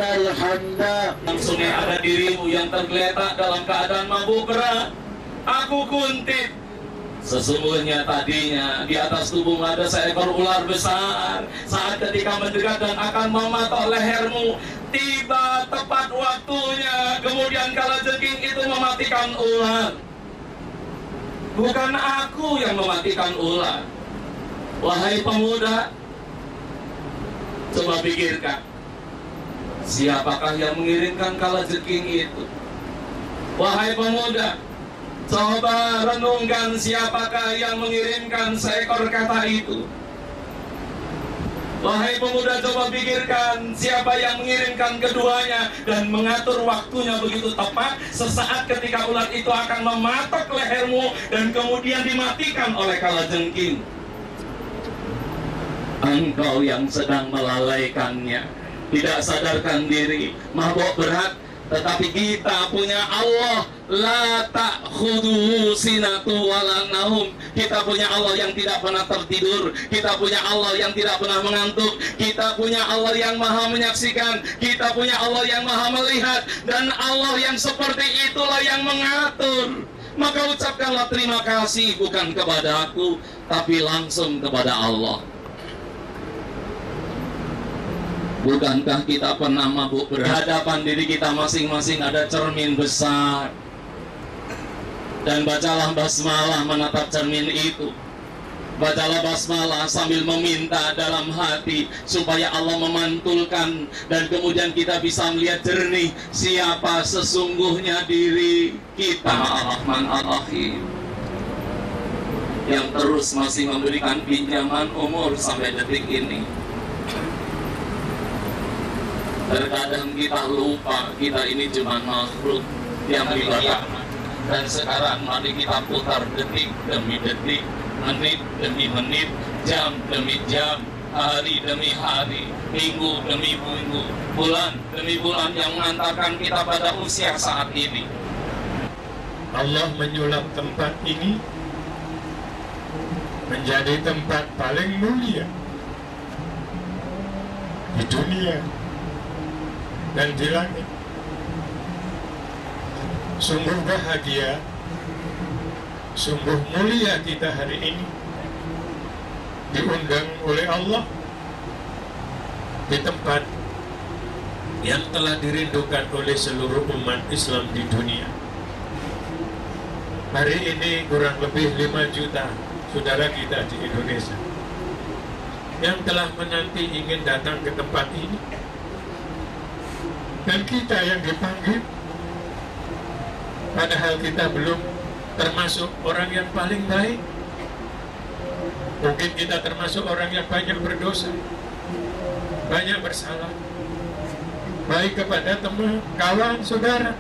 lanal hamda. Sungai ada dirimu yang tergeletak dalam keadaan mabuk berat. Aku kuntit. Sesungguhnya tadinya di atas tubuhmu ada seekor ular besar. Saat ketika mendekat dan akan mematok lehermu, tiba tepat waktunya. Kemudian kalajengking itu mematikan ular. Bukan aku yang mematikan ular. Wahai pemuda, coba pikirkan, siapakah yang mengirimkan kalajengking itu? Wahai pemuda, coba renungkan siapakah yang mengirimkan seekor kata itu. Wahai pemuda, coba pikirkan siapa yang mengirimkan keduanya dan mengatur waktunya begitu tepat sesaat ketika ular itu akan mematok lehermu dan kemudian dimatikan oleh kalajengking. Engkau yang sedang melalaikannya, tidak sadarkan diri, mabuk berat. Tetapi kita punya Allah, la ta'khudhuhu sinatu wala naum. Kita punya Allah yang tidak pernah tertidur. Kita punya Allah yang tidak pernah mengantuk. Kita punya Allah yang maha menyaksikan. Kita punya Allah yang maha melihat. Dan Allah yang seperti itulah yang mengatur. Maka ucapkanlah terima kasih bukan kepada aku, tapi langsung kepada Allah. Bukankah kita pernah mabuk berat? Di hadapan diri kita masing-masing ada cermin besar. Dan bacalah basmalah menatap cermin itu. Bacalah basmalah sambil meminta dalam hati supaya Allah memantulkan dan kemudian kita bisa melihat jernih siapa sesungguhnya diri kita. Ar-Rahman Ar-Rahim yang terus masih memberikan pinjaman umur sampai detik ini. Terkadang kita lupa kita ini cuma makhluk yang diciptakan. Dan sekarang mari kita putar detik demi detik, menit demi menit, jam demi jam, hari demi hari, minggu demi minggu, bulan demi bulan yang mengantarkan kita pada usia saat ini. Allah menyulap tempat ini menjadi tempat paling mulia di dunia dan di langit. Sungguh bahagia, sungguh mulia kita hari ini diundang oleh Allah di tempat yang telah dirindukan oleh seluruh umat Islam di dunia. Hari ini kurang lebih 5 juta saudara kita di Indonesia yang telah menanti ingin datang ke tempat ini. Dan kita yang dipanggil, padahal kita belum termasuk orang yang paling baik. Mungkin kita termasuk orang yang banyak berdosa, banyak bersalah, baik kepada teman, kawan, saudara,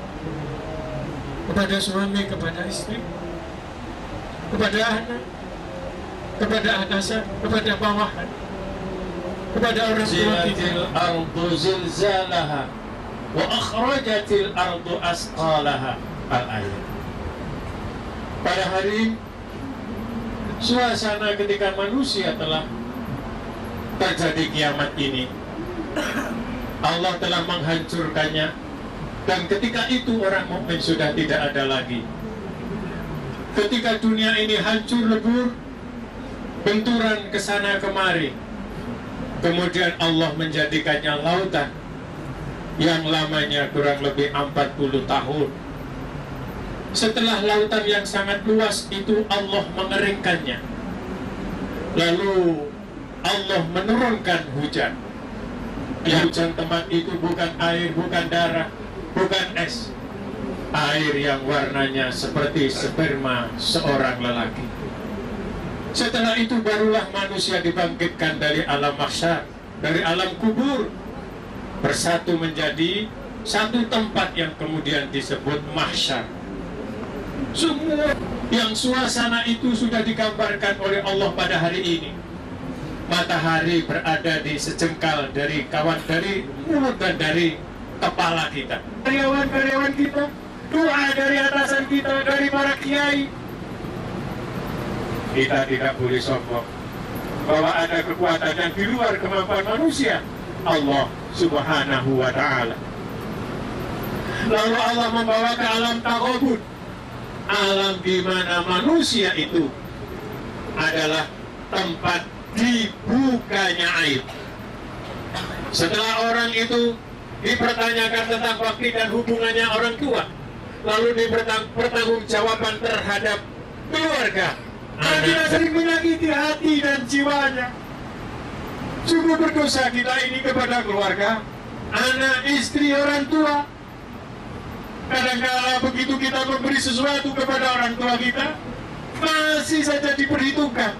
kepada suami, kepada istri, kepada anak, kepada atasan, kepada bawahan, kepada orang tua kita. Wa akhrajatil ardu asqalaha al-ayat. Pada hari suasana ketika manusia telah terjadi kiamat ini, Allah telah menghancurkannya, dan ketika itu orang mukmin sudah tidak ada lagi. Ketika dunia ini hancur lebur, benturan kesana kemari, kemudian Allah menjadikannya lautan yang lamanya kurang lebih 40 tahun. Setelah lautan yang sangat luas itu Allah mengeringkannya, lalu Allah menurunkan hujan. Hujan tempat itu bukan air, bukan darah, bukan es, air yang warnanya seperti sperma seorang lelaki. Setelah itu barulah manusia dibangkitkan dari alam mahsyar, dari alam kubur, bersatu menjadi satu tempat yang kemudian disebut mahsyar. Semua yang suasana itu sudah digambarkan oleh Allah pada hari ini. Matahari berada di sejengkal dari mulut dan dari kepala kita. Karyawan-karyawan kita, doa dari atasan kita, dari para kiai. Kita tidak boleh sombong bahwa ada kekuatan yang di luar kemampuan manusia. Allah Subhanahu wa ta'ala. Lalu Allah membawa ke alam taghabun, alam di mana manusia itu adalah tempat dibukanya aib. Setelah orang itu dipertanyakan tentang bakti dan hubungannya orang tua, lalu dipertanggungjawaban terhadap keluarga, kita sering menyakiti hati dan jiwanya. Sungguh berdosa kita ini kepada keluarga, anak, istri, orang tua. Kadang-kala begitu kita memberi sesuatu kepada orang tua kita, masih saja diperhitungkan.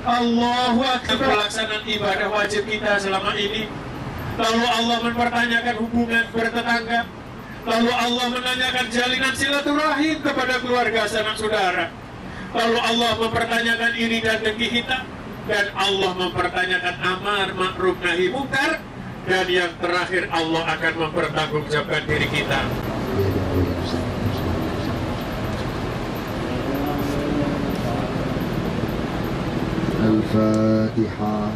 Allahu Akbar, pelaksanaan ibadah wajib kita selama ini. Lalu Allah mempertanyakan hubungan bertetangga. Lalu Allah menanyakan jalinan silaturahim kepada keluarga sanak saudara. Lalu Allah mempertanyakan iri dan dengki kita. Dan Allah mempertanyakan amar ma'ruf nahi munkar. Dan yang terakhir Allah akan mempertanggungjawabkan diri kita. Al-Fatihah.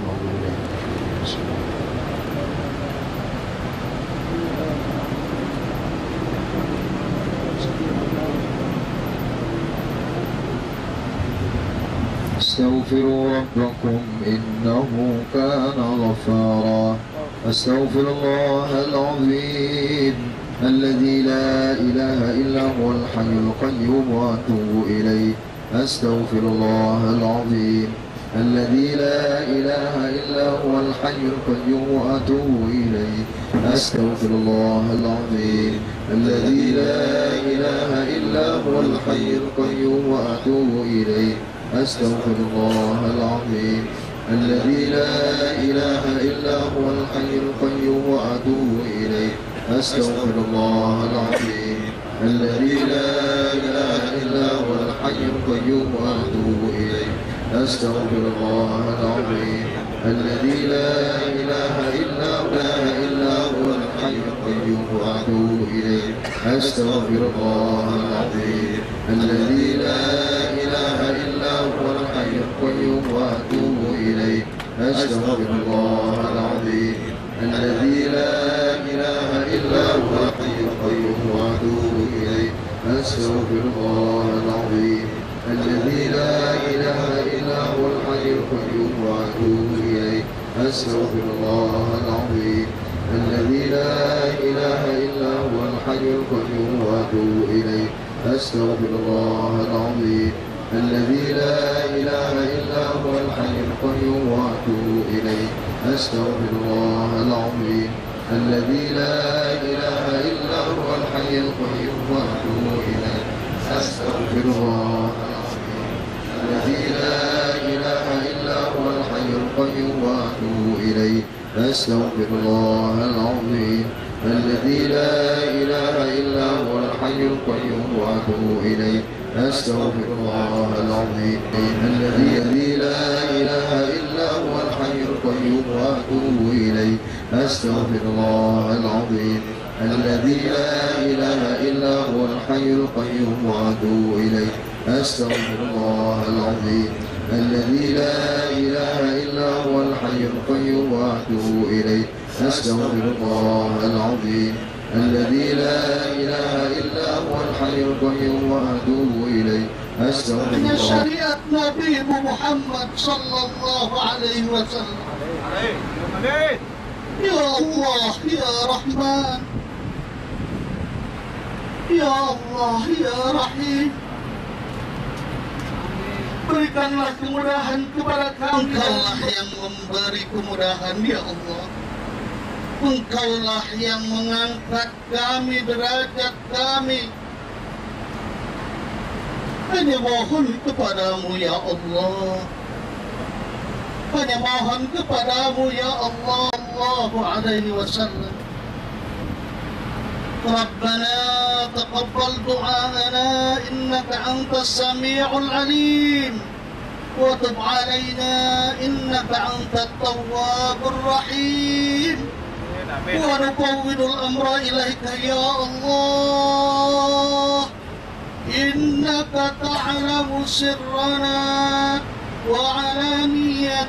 استغفروا ربكم إنه كان غفارا. أستغفر الله العظيم الذي لا إله إلا هو الحي القيوم وأتوب إليه. أستغفر الله العظيم الذي لا إله إلا هو الحي القيوم وأتوب إليه. أستغفر الله العظيم الذي لا إله إلا هو الحي القيوم وأتوب إليه. أستغفر الله العظيم الذي لا إله إلا هو الحي القيوم وأتوب إليه. أستغفر الله العظيم الذي لا إله إلا هو الحي القيوم وأتوب إليه. أستغفر الله العظيم الذي لا إله إلا هو الحي القيوم وأتوب إليه. أستغفر الله العظيم الذي لا إله إلا هو الحي القيوم وأتوب إليه. أستغفر الله العظيم الذي لا إله إلا هو الحي القيوم وأتوب إليه. أستغفر الله العظيم الذي لا إله إلا هو الحي القيوم وأتوب إليه. أستغفر الله العظيم الذي لا إله إلا هو الحي القيوم وأتوب إليه. أستغفر الله العظيم الذي لا إله إلا هو الحي القيوم وأتوب إليه. أستغفر الله العظيم الذي لا إله إلا هو الحي القيوم وأتوب إليه. أستغفر الله الذي لا إله إلا هو الحي القيوم وأتوب إليه. أستغفر الله العظيم الذي لا إله إلا هو الحي القيوم وأتوب إليه. أستغفر الله العظيم الذي لا إله إلا هو الحي القيوم وأتوب إليه. أستغفر الله العظيم الذي لا إله إلا هو الحي القيوم وأتوب إليه. أستغفر الله العظيم الذي لا إله إلا هو الحي القيوم وأتوب إليه. أستغفر الله العظيم الذي لا إله إلا هو الحي القيوم وأتوب إليه. أستغفر الله. شريعة نبي محمد صلى الله عليه وسلم. يا الله يا رحمن، يا الله ya Rahim, berikanlah kemudahan kepada kami. Engkaulah yang memberi kemudahan ya Allah. Engkaulah yang mengangkat kami, derajat kami. Hanya mohon kepadamu ya Allah, hanya mohon kepadamu ya Allah. Sallallahu alaihi wasallam. Rabbana taqabbal du'ana innaka antas sami'ul alim wa tub alaina innaka antat tawwabur rahim. Wa nufawwidul amra ilaika ya Allah, innaka ta'lamu sirrana wa alaniyatana.